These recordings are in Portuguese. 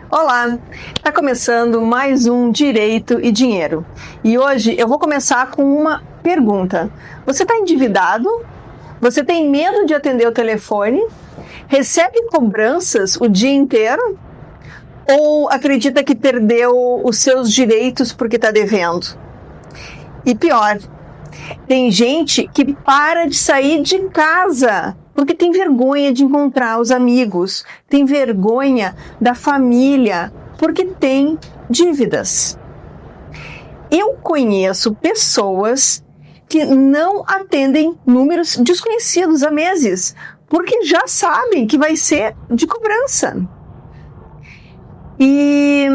Olá, está começando mais um Direito e Dinheiro. E hoje eu vou começar com uma pergunta. Você está endividado? Você tem medo de atender o telefone? Recebe cobranças o dia inteiro? Ou acredita que perdeu os seus direitos porque está devendo? E pior, tem gente que para de sair de casa porque tem vergonha de encontrar os amigos, tem vergonha da família, porque tem dívidas. Eu conheço pessoas que não atendem números desconhecidos há meses, porque já sabem que vai ser de cobrança. E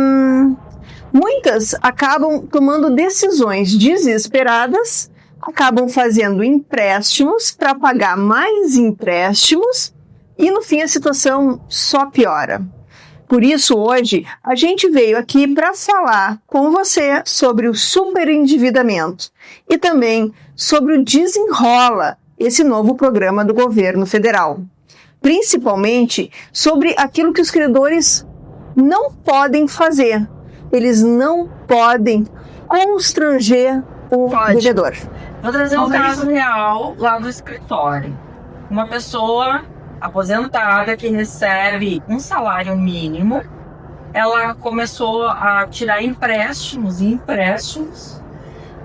muitas acabam tomando decisões desesperadas, acabam fazendo empréstimos para pagar mais empréstimos e no fim a situação só piora. Por isso hoje a gente veio aqui para falar com você sobre o superendividamento e também sobre o Desenrola, esse novo programa do governo federal. Principalmente sobre aquilo que os credores não podem fazer. Eles não podem constranger o devedor. Vou trazer um caso real lá do escritório. Uma pessoa aposentada que recebe um salário mínimo, ela começou a tirar empréstimos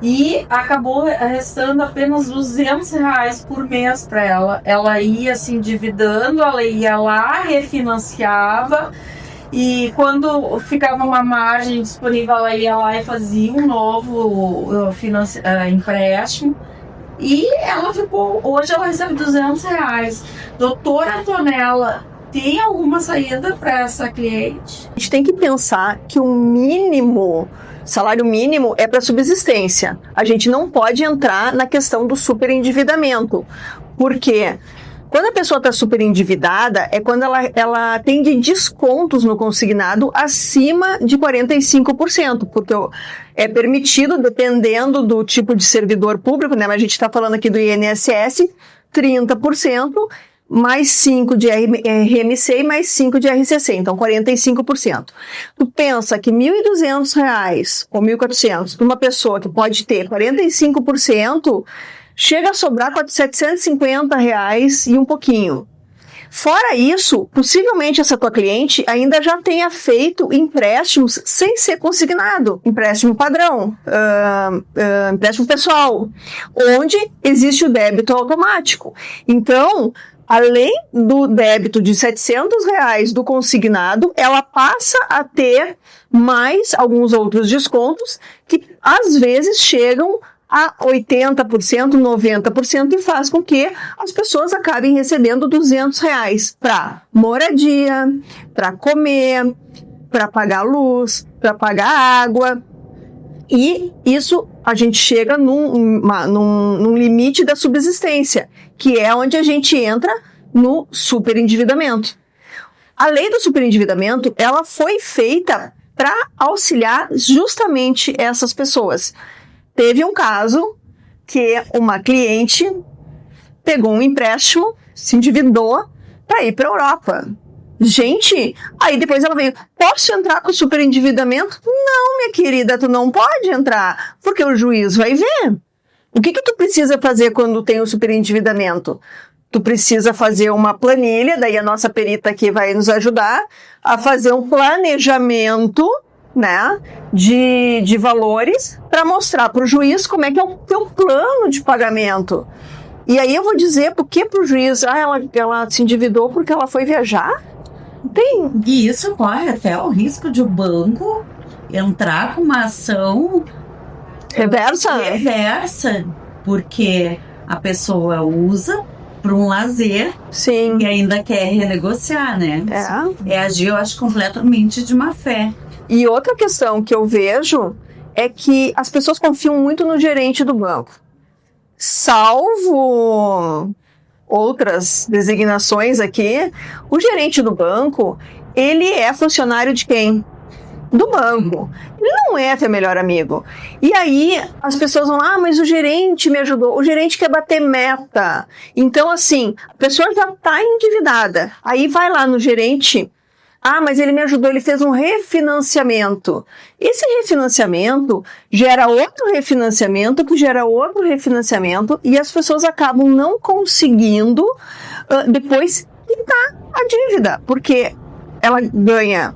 e acabou restando apenas R$200 por mês para ela. Ela ia se endividando, ela ia lá, refinanciava. E quando ficava uma margem disponível, ela ia lá e fazia um novo empréstimo. E ela ficou, hoje ela recebe R$200. Doutora Antonella, tem alguma saída para essa cliente? A gente tem que pensar que o mínimo, salário mínimo é para subsistência. A gente não pode entrar na questão do superendividamento. Por quê? Quando a pessoa está super endividada, é quando ela tem de descontos no consignado acima de 45%, porque é permitido, dependendo do tipo de servidor público, né? Mas a gente está falando aqui do INSS, 30%, mais 5% de RMC e mais 5% de RCC, então 45%. Tu pensa que R$1.200 ou R$1.400 para uma pessoa que pode ter 45%, chega a sobrar R$750 e um pouquinho. Fora isso, possivelmente essa tua cliente ainda já tenha feito empréstimos sem ser consignado, empréstimo padrão, empréstimo pessoal, onde existe o débito automático. Então, além do débito de R$700 do consignado, ela passa a ter mais alguns outros descontos que às vezes chegam a 80%, 90% e faz com que as pessoas acabem recebendo R$200 para moradia, para comer, para pagar luz, para pagar água. E isso a gente chega num limite da subsistência, que é onde a gente entra no superendividamento. A lei do superendividamento, ela foi feita para auxiliar justamente essas pessoas. Teve um caso que uma cliente pegou um empréstimo, se endividou para ir para a Europa. Gente, aí depois ela veio, posso entrar com superendividamento? Não, minha querida, tu não pode entrar, porque o juiz vai ver. O que tu precisa fazer quando tem o superendividamento? Tu precisa fazer uma planilha, daí a nossa perita aqui vai nos ajudar a fazer um planejamento, né, de valores para mostrar para o juiz como é que é o teu plano de pagamento. E aí eu vou dizer por que para o juiz, ela se endividou porque ela foi viajar? Tem. E isso corre até o risco de o banco entrar com uma ação reversa, porque a pessoa usa para um lazer. Sim. E ainda quer renegociar, né? É agir, eu acho, completamente de má fé. E outra questão que eu vejo é que as pessoas confiam muito no gerente do banco. Salvo outras designações aqui, o gerente do banco, ele é funcionário de quem? Do banco. Ele não é teu melhor amigo. E aí as pessoas vão, mas o gerente me ajudou. O gerente quer bater meta. Então, assim, a pessoa já está endividada. Aí vai lá no gerente, Ah, mas ele me ajudou, ele fez um refinanciamento. Esse refinanciamento gera outro refinanciamento, que gera outro refinanciamento, e as pessoas acabam não conseguindo depois quitar a dívida, porque ela ganha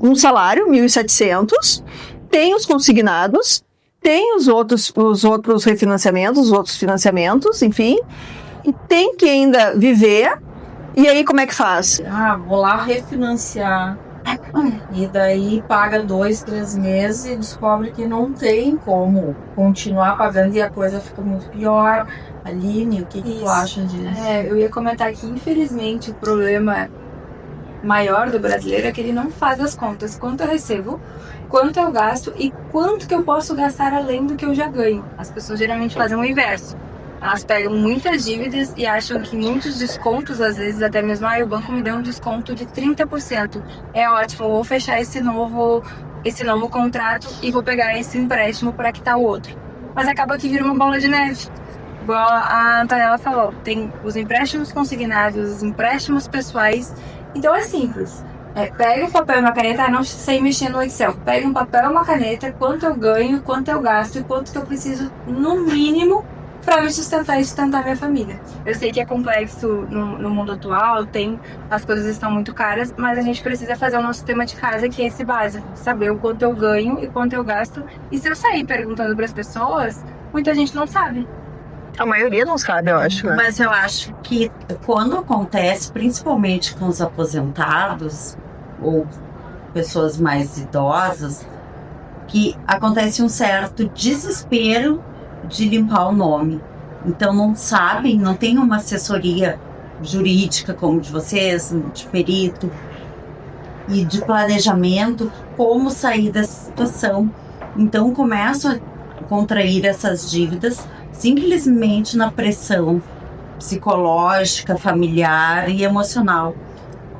um salário, 1.700, tem os consignados, tem os outros refinanciamentos, os outros financiamentos, enfim, e tem que ainda viver. E aí, como é que faz? Vou lá refinanciar. E daí paga 2, 3 meses e descobre que não tem como continuar pagando e a coisa fica muito pior. Aline, o que tu acha disso? Eu ia comentar que, infelizmente, o problema maior do brasileiro é que ele não faz as contas. Quanto eu recebo, quanto eu gasto e quanto que eu posso gastar além do que eu já ganho. As pessoas geralmente fazem o inverso. Elas pegam muitas dívidas e acham que muitos descontos, às vezes até mesmo, o banco me deu um desconto de 30%. É ótimo, vou fechar esse novo contrato e vou pegar esse empréstimo para quitar o outro. Mas acaba que vira uma bola de neve. Igual a Antonella falou, tem os empréstimos consignados, os empréstimos pessoais. Então é simples. Pega um papel e uma caneta, não sei mexer no Excel. Pega um papel e uma caneta, quanto eu ganho, quanto eu gasto e quanto que eu preciso, no mínimo, para me sustentar e sustentar minha família. Eu sei que é complexo no mundo atual, as coisas estão muito caras, mas a gente precisa fazer o nosso tema de casa, que é esse básico, saber o quanto eu ganho e quanto eu gasto. E se eu sair perguntando para as pessoas, muita gente não sabe. A maioria não sabe, eu acho, né? Mas eu acho que quando acontece, principalmente com os aposentados ou pessoas mais idosas, que acontece um certo desespero de limpar o nome. Então não sabem, não tem uma assessoria jurídica como de vocês, de perito e de planejamento, como sair dessa situação. Então começam a contrair essas dívidas simplesmente na pressão psicológica, familiar e emocional.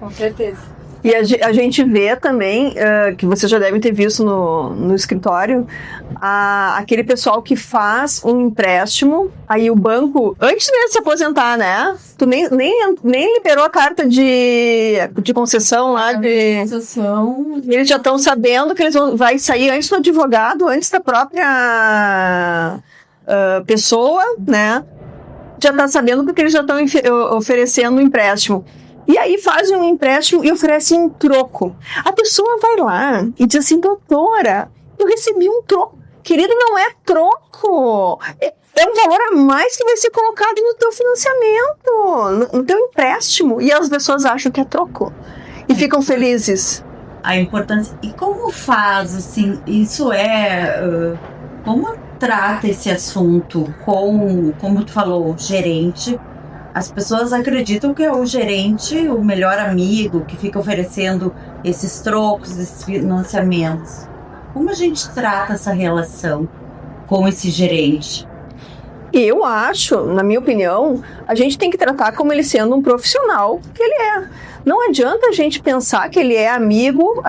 Com certeza. E a gente vê também, que vocês já devem ter visto no escritório, aquele pessoal que faz um empréstimo, aí o banco, antes de se aposentar, né? Tu nem liberou a carta de concessão lá. Eles já estão sabendo que eles vai sair antes do advogado, antes da própria pessoa, né? Já está sabendo porque eles já estão oferecendo um empréstimo. E aí fazem um empréstimo e oferecem um troco. A pessoa vai lá e diz assim, doutora, eu recebi um troco. Querido, não é troco. É um valor a mais que vai ser colocado no teu financiamento, no teu empréstimo. E as pessoas acham que é troco. E ficam felizes. A importância... E como faz, assim, isso como trata esse assunto com, como tu falou, o gerente? As pessoas acreditam que é o gerente, o melhor amigo, que fica oferecendo esses trocos, esses financiamentos. Como a gente trata essa relação com esse gerente? Eu acho, na minha opinião, a gente tem que tratar como ele sendo um profissional que ele é. Não adianta a gente pensar que ele é amigo.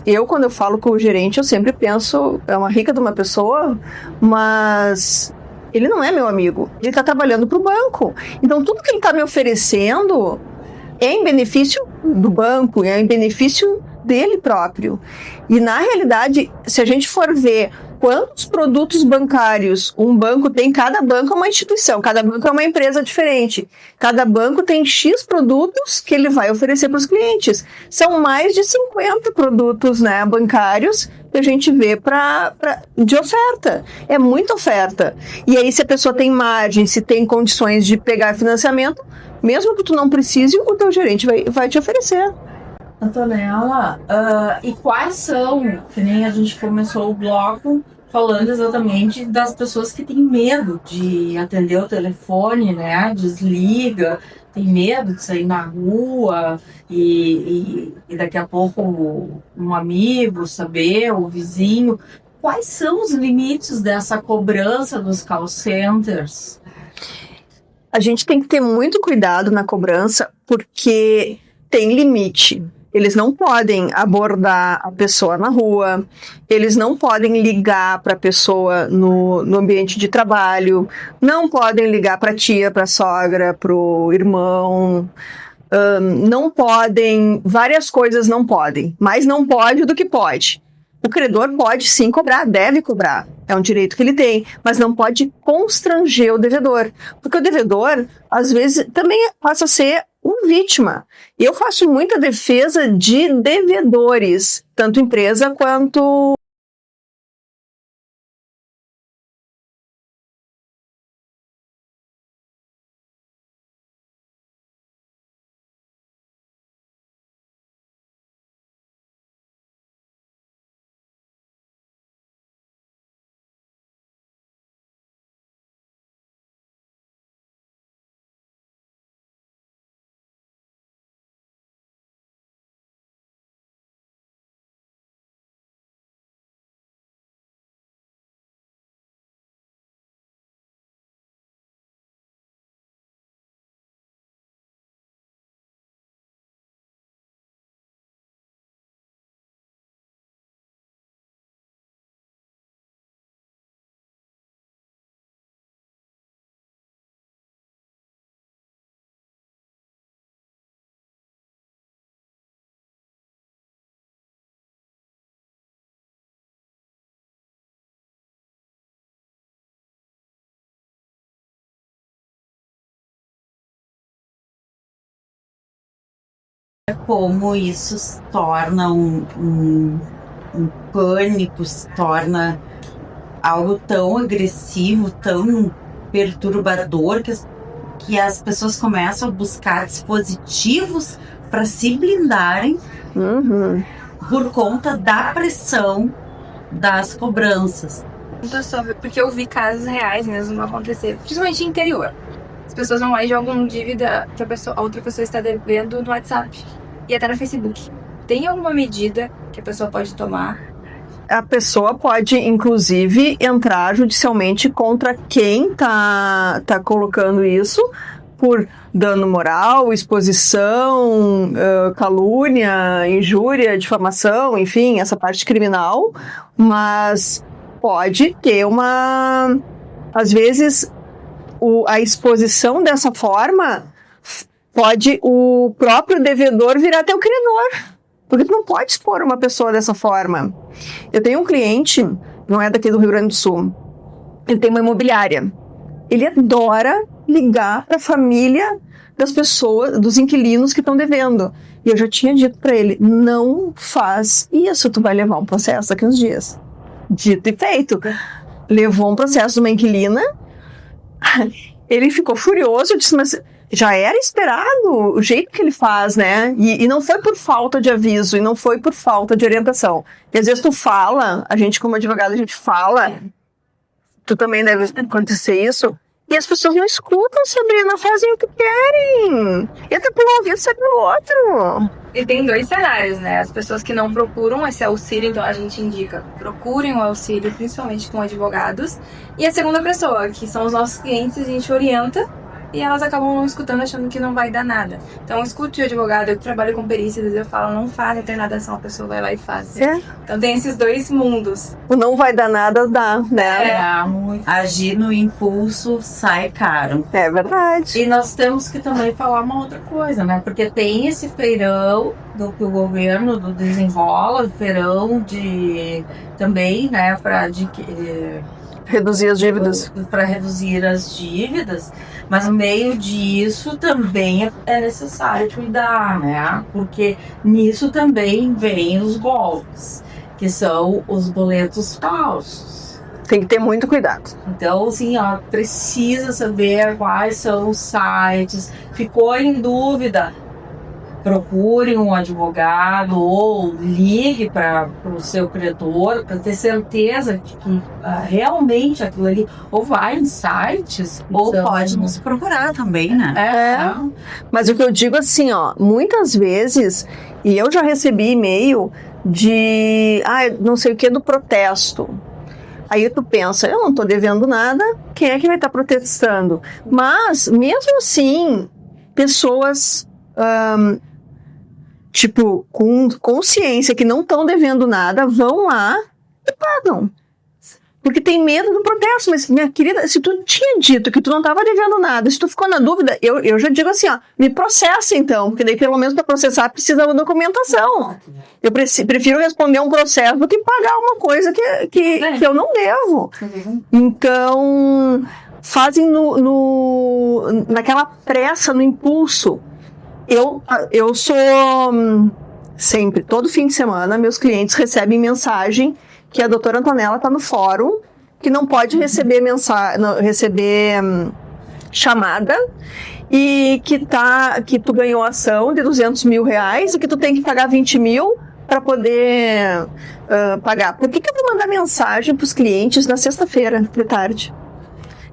Eu quando eu falo com o gerente, eu sempre penso, é uma rica de uma pessoa, mas... ele não é meu amigo, ele está trabalhando para o banco. Então, tudo que ele está me oferecendo é em benefício do banco, é em benefício dele próprio. E, na realidade, se a gente for ver quantos produtos bancários um banco tem, cada banco é uma instituição, cada banco é uma empresa diferente. Cada banco tem X produtos que ele vai oferecer para os clientes. São mais de 50 produtos, né, bancários que a gente vê de oferta. É muita oferta. E aí, se a pessoa tem margem, se tem condições de pegar financiamento, mesmo que tu não precise, o teu gerente vai te oferecer. Antonella, e quais são, que nem a gente começou o bloco falando exatamente das pessoas que têm medo de atender o telefone, né? Desliga, tem medo de sair na rua e daqui a pouco um amigo saber, o vizinho. Quais são os limites dessa cobrança dos call centers? A gente tem que ter muito cuidado na cobrança, porque tem limite. Eles não podem abordar a pessoa na rua, eles não podem ligar para a pessoa no ambiente de trabalho, não podem ligar para a tia, para a sogra, para o irmão. não podem, várias coisas não podem, mais não pode do que pode. O credor pode sim cobrar, deve cobrar, é um direito que ele tem, mas não pode constranger o devedor, porque o devedor, às vezes, também passa a ser uma vítima. E eu faço muita defesa de devedores, tanto empresa quanto... Como isso se torna um pânico, se torna algo tão agressivo, tão perturbador, que as pessoas começam a buscar dispositivos para se blindarem por conta da pressão das cobranças. Porque eu vi casos reais mesmo acontecer, principalmente em interior. As pessoas vão lá e jogam dívida que a outra pessoa está devendo no WhatsApp e até no Facebook. Tem alguma medida que a pessoa pode tomar? A pessoa pode, inclusive, entrar judicialmente contra quem tá colocando isso por dano moral, exposição, calúnia, injúria, difamação, enfim, essa parte criminal, mas pode ter uma... Às vezes, a exposição dessa forma pode o próprio devedor virar até o credor. Porque tu não pode expor uma pessoa dessa forma. Eu tenho um cliente, não é daqui do Rio Grande do Sul, ele tem uma imobiliária. Ele adora ligar para a família das pessoas, dos inquilinos que estão devendo. E eu já tinha dito para ele, não faz isso, tu vai levar um processo daqui uns dias. Dito e feito. Levou um processo de uma inquilina, ele ficou furioso, eu disse, mas... Já era esperado o jeito que ele faz, né? E não foi por falta de aviso, e não foi por falta de orientação. E às vezes tu fala, a gente como advogado, a gente fala, tu também deve acontecer isso, e as pessoas não escutam, Sabrina, fazem o que querem. Entra por um ouvido, sai pelo outro. E tem dois cenários, né? As pessoas que não procuram esse auxílio, então a gente indica, procurem o auxílio, principalmente com advogados. E a segunda pessoa, que são os nossos clientes, a gente orienta, e elas acabam não escutando, achando que não vai dar nada. Então, escute o advogado, eu trabalho com perícia, eu falo, não faz, não tem nada, a pessoa vai lá e faz. Então, tem esses dois mundos. O não vai dar nada, dá, né? Agir no impulso sai caro. É verdade. E nós temos que também falar uma outra coisa, né? Porque tem esse feirão que o governo desenrola, feirão de também, né, para reduzir as dívidas. Para reduzir as dívidas, mas no meio disso também é necessário cuidar, né? Porque nisso também vem os golpes, que são os boletos falsos. Tem que ter muito cuidado. Então, assim, ó, precisa saber quais são os sites. Ficou em dúvida? Procure um advogado ou ligue para o seu credor para ter certeza de que realmente aquilo ali ou vai em sites ou pode nos procurar também, né? Mas o que eu digo assim, ó, muitas vezes, e eu já recebi e-mail de não sei o que do protesto. Aí tu pensa, eu não tô devendo nada, quem é que vai estar protestando? Mas, mesmo assim, pessoas... com consciência que não estão devendo nada, vão lá e pagam. Porque tem medo do protesto. Mas, minha querida, se tu tinha dito que tu não estava devendo nada, se tu ficou na dúvida, eu já digo assim, ó, me processa então, porque daí pelo menos para processar precisa da documentação. Eu prefiro responder um processo do que pagar uma coisa que eu não devo. Então, fazem naquela pressa, no impulso. Eu sou sempre, todo fim de semana, meus clientes recebem mensagem que a doutora Antonella está no fórum, que não pode receber chamada, e que tu ganhou ação de R$200 mil e que tu tem que pagar 20 mil para poder pagar. Por que eu vou mandar mensagem para os clientes na sexta-feira de tarde?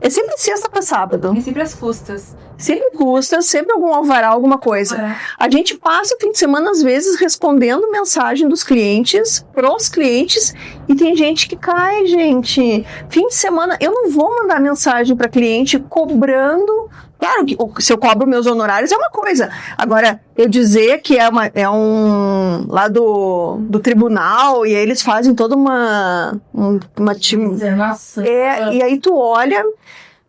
É sempre sexta para sábado. E sempre as custas. Sempre custa, sempre algum alvará, alguma coisa. A gente passa o fim de semana, às vezes, respondendo mensagem dos clientes, pros clientes, e tem gente que cai, gente. Fim de semana, eu não vou mandar mensagem para cliente cobrando. Claro que se eu cobro meus honorários é uma coisa. Agora, eu dizer que é um lá do tribunal, e aí eles fazem toda uma e aí tu olha.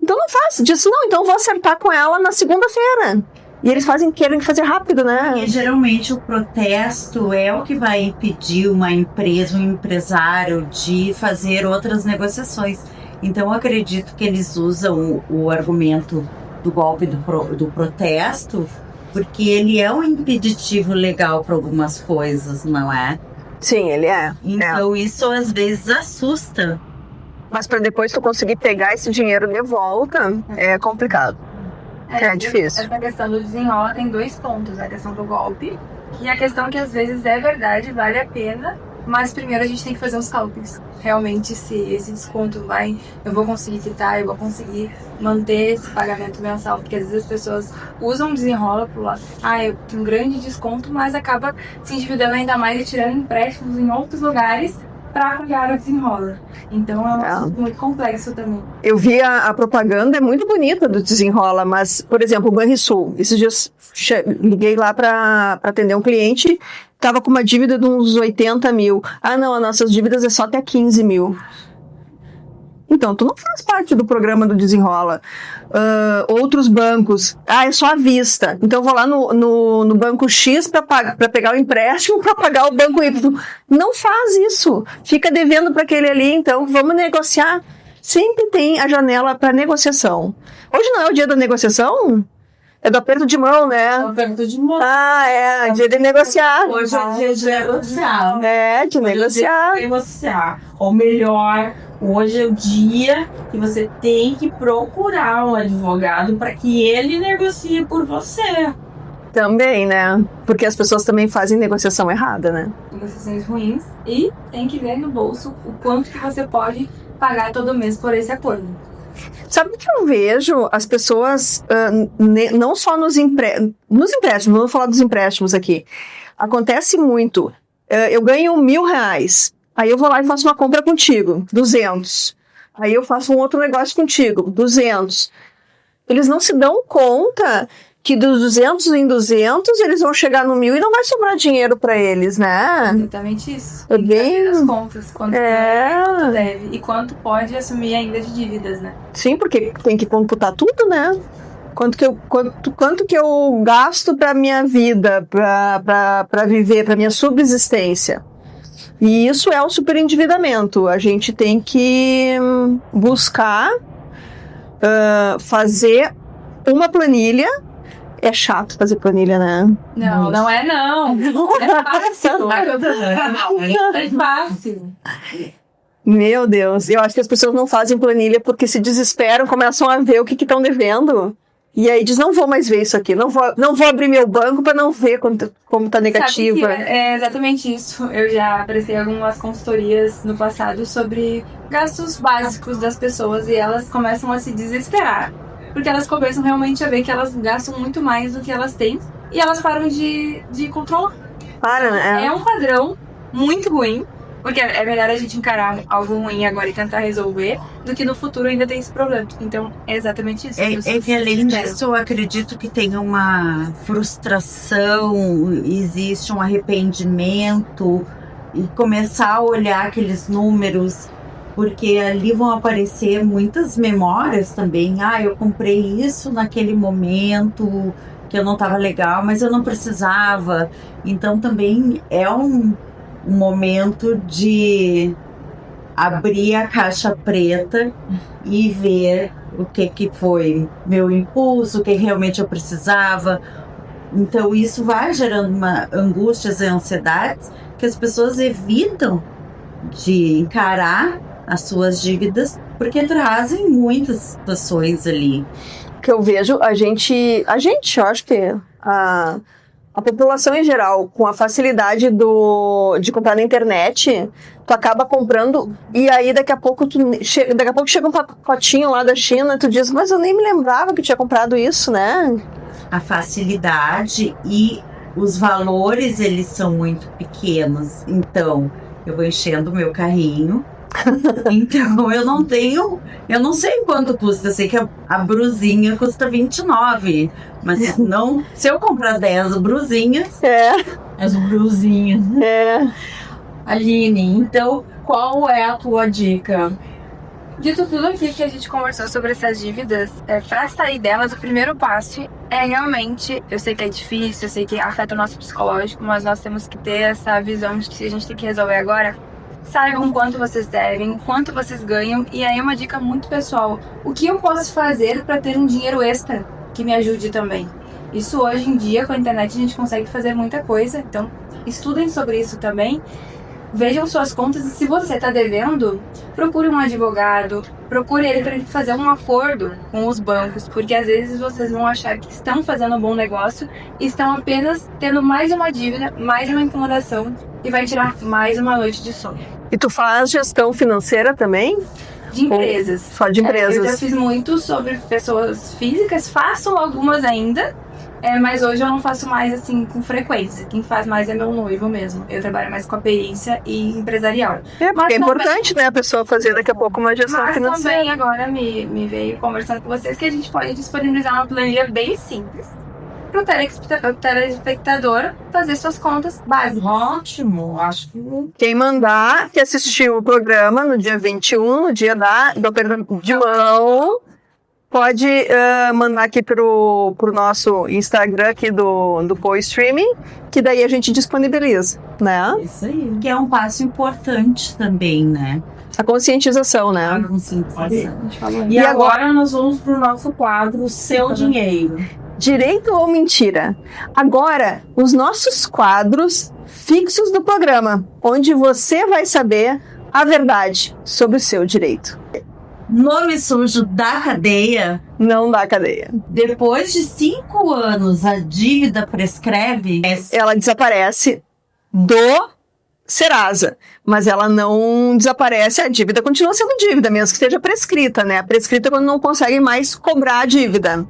Então não faz, diz não, então eu vou acertar com ela na segunda-feira. E eles querem fazer rápido, né? E geralmente o protesto é o que vai impedir uma empresa, um empresário de fazer outras negociações. Então eu acredito que eles usam o argumento do golpe do protesto, porque ele é um impeditivo legal para algumas coisas, não é? Sim, ele é. Então isso às vezes assusta. Mas para depois tu conseguir pegar esse dinheiro de volta, é complicado. É difícil. Essa questão do desenrola tem 2 pontos. A questão do golpe e a questão que às vezes é verdade, vale a pena, mas primeiro a gente tem que fazer os cálculos. Realmente, se esse desconto eu vou conseguir quitar, eu vou conseguir manter esse pagamento mensal, porque às vezes as pessoas usam desenrola pro lado. Eu tenho um grande desconto, mas acaba se endividando ainda mais e tirando empréstimos em outros lugares para pagar o desenrola. Então é um assunto muito complexo também. Eu vi a propaganda, é muito bonita do desenrola, mas, por exemplo, o Banrisul, esses dias liguei lá para atender um cliente, estava com uma dívida de uns 80 mil. Não, as nossas dívidas é só até 15 mil. Então, tu não faz parte do programa do Desenrola. Outros bancos, é só à vista. Então, eu vou lá no banco X para pegar o empréstimo, para pagar o banco Y. Não faz isso. Fica devendo para aquele ali, então vamos negociar. Sempre tem a janela para negociação. Hoje não é o dia da negociação? É do aperto de mão, né? Do aperto de mão. É dia de negociar. Hoje é dia de negociar. De negociar. Ou melhor, hoje é o dia que você tem que procurar um advogado para que ele negocie por você. Também, né? Porque as pessoas também fazem negociação errada, né? Negociações ruins, e tem que ver no bolso o quanto que você pode pagar todo mês por esse acordo. Sabe o que eu vejo? As pessoas, não só nos empréstimos, não vou falar dos empréstimos aqui. Acontece muito. Eu ganho R$1.000. Aí eu vou lá e faço uma compra contigo, 200. Aí eu faço um outro negócio contigo, 200. Eles não se dão conta que dos 200 em 200 eles vão chegar no 1.000 e não vai sobrar dinheiro para eles, né? Exatamente isso. É bem... as contas, quanto deve e quanto pode assumir ainda de dívidas, né? Sim, porque tem que computar tudo, né? Quanto que eu gasto para minha vida, para viver, para minha subsistência. E isso é o superendividamento. A gente tem que buscar fazer uma planilha. É chato fazer planilha, né? Não é não. É fácil. É fácil. Meu Deus, eu acho que as pessoas não fazem planilha porque se desesperam, começam a ver o que estão devendo. E aí diz, não vou mais ver isso aqui, não vou abrir meu banco para não ver como tá negativa. É exatamente isso. Eu já prestei algumas consultorias no passado sobre gastos básicos das pessoas e elas começam a se desesperar. Porque elas começam realmente a ver que elas gastam muito mais do que elas têm e elas param de controlar. É um padrão muito ruim, porque é melhor a gente encarar algo ruim agora e tentar resolver do que no futuro ainda tem esse problema. Então, é exatamente isso. É que além disso, eu acredito que tem uma frustração, existe um arrependimento e começar a olhar aqueles números porque ali vão aparecer muitas memórias também. Eu comprei isso naquele momento que eu não estava legal, mas eu não precisava. Então também é um momento de abrir a caixa preta e ver o que foi meu impulso, o que realmente eu precisava. Então isso vai gerando angústias e ansiedades que as pessoas evitam de encarar as suas dívidas, porque trazem muitas situações ali. Que eu vejo, eu acho que a população em geral, com a facilidade de comprar na internet, tu acaba comprando e aí daqui a pouco chega um pacotinho lá da China e tu diz, mas eu nem me lembrava que tinha comprado isso, né? A facilidade e os valores, eles são muito pequenos. Então, eu vou enchendo o meu carrinho. Então, eu não sei quanto custa. Eu sei que a brusinha custa 29. Mas não, se eu comprar 10 brusinhas... As brusinhas. Aline, então, qual é a tua dica? Dito tudo aqui que a gente conversou sobre essas dívidas, para sair delas, o primeiro passo é realmente, eu sei que é difícil, eu sei que afeta o nosso psicológico, mas nós temos que ter essa visão de que se a gente tem que resolver agora, saibam quanto vocês devem, quanto vocês ganham, e aí uma dica muito pessoal, o que eu posso fazer para ter um dinheiro extra que me ajude também? Isso hoje em dia, com a internet, a gente consegue fazer muita coisa, então estudem sobre isso também. Vejam suas contas e se você está devendo, procure um advogado, procure ele para ele fazer um acordo com os bancos, porque às vezes vocês vão achar que estão fazendo um bom negócio e estão apenas tendo mais uma dívida, mais uma incomodação e vai tirar mais uma noite de sono. E tu faz gestão financeira também? De empresas. Só de empresas. Eu já fiz muito sobre pessoas físicas, faço algumas ainda. Mas hoje eu não faço mais assim com frequência. Quem faz mais é meu noivo mesmo. Eu trabalho mais com a perícia e empresarial. Porque é importante, né, a pessoa fazer daqui a pouco uma gestão financeira. Mas também agora me veio conversando com vocês que a gente pode disponibilizar uma planilha bem simples para o telespectador fazer suas contas básicas. Ótimo, acho que... Quem mandar, que assistiu o programa no dia 21, no dia do aperto de mão... Pode mandar aqui pro nosso Instagram aqui do Poe Streaming, que daí a gente disponibiliza, né? Isso aí. Que é um passo importante também, né? A conscientização, né? A conscientização. E agora nós vamos pro nosso quadro Seu Dinheiro. Direito ou mentira? Agora, os nossos quadros fixos do programa, onde você vai saber a verdade sobre o seu direito. Nome sujo da cadeia? Não dá cadeia. Depois de 5 anos, a dívida prescreve? Ela desaparece do Serasa, mas ela não desaparece, a dívida continua sendo dívida, mesmo que esteja prescrita, né? Prescrita quando não consegue mais cobrar a dívida.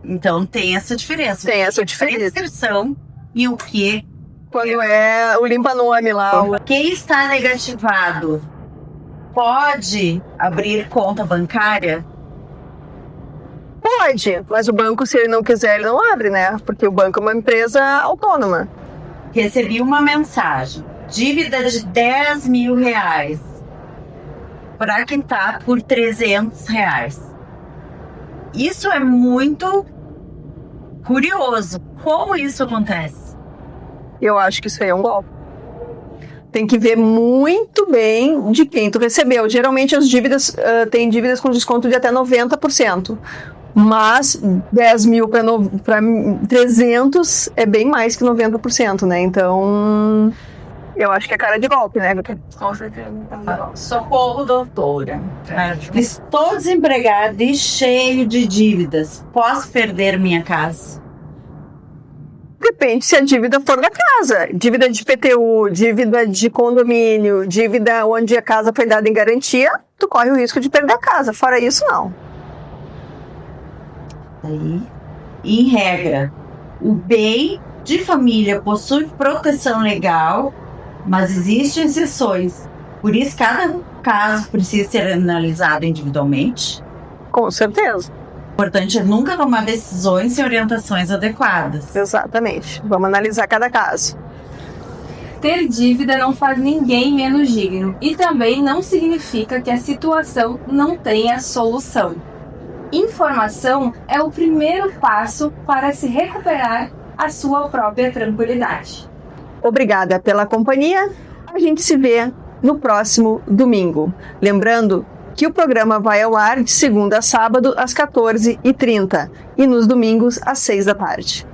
Então tem essa diferença. Tem essa diferença. Prescrição e o que? Quando é o limpa-nome lá. Quem está negativado pode abrir conta bancária? Pode, mas o banco, se ele não quiser, ele não abre, né? Porque o banco é uma empresa autônoma. Recebi uma mensagem. Dívida de 10 mil reais para quitar por 300 reais. Isso é muito curioso. Como isso acontece? Eu acho que isso aí é um golpe. Tem que ver muito bem de quem tu recebeu. Geralmente as dívidas tem dívidas com desconto de até 90%. Mas 10 mil para 300 é bem mais que 90%, né? Então, eu acho que é cara de golpe, né? Com certeza. Socorro, doutora. Estou desempregada e cheio de dívidas. Posso perder minha casa? Depende se a dívida for da casa. Dívida de PTU, dívida de condomínio, dívida onde a casa foi dada em garantia, tu corre o risco de perder a casa. Fora isso, não. Aí, em regra, o bem de família possui proteção legal, mas existem exceções. Por isso, cada caso precisa ser analisado individualmente. Com certeza. O importante é nunca tomar decisões sem orientações adequadas. Exatamente. Vamos analisar cada caso. Ter dívida não faz ninguém menos digno e também não significa que a situação não tenha solução. Informação é o primeiro passo para se recuperar a sua própria tranquilidade. Obrigada pela companhia. A gente se vê no próximo domingo. Lembrando que o programa vai ao ar de segunda a sábado às 14h30 e nos domingos às 6 da tarde.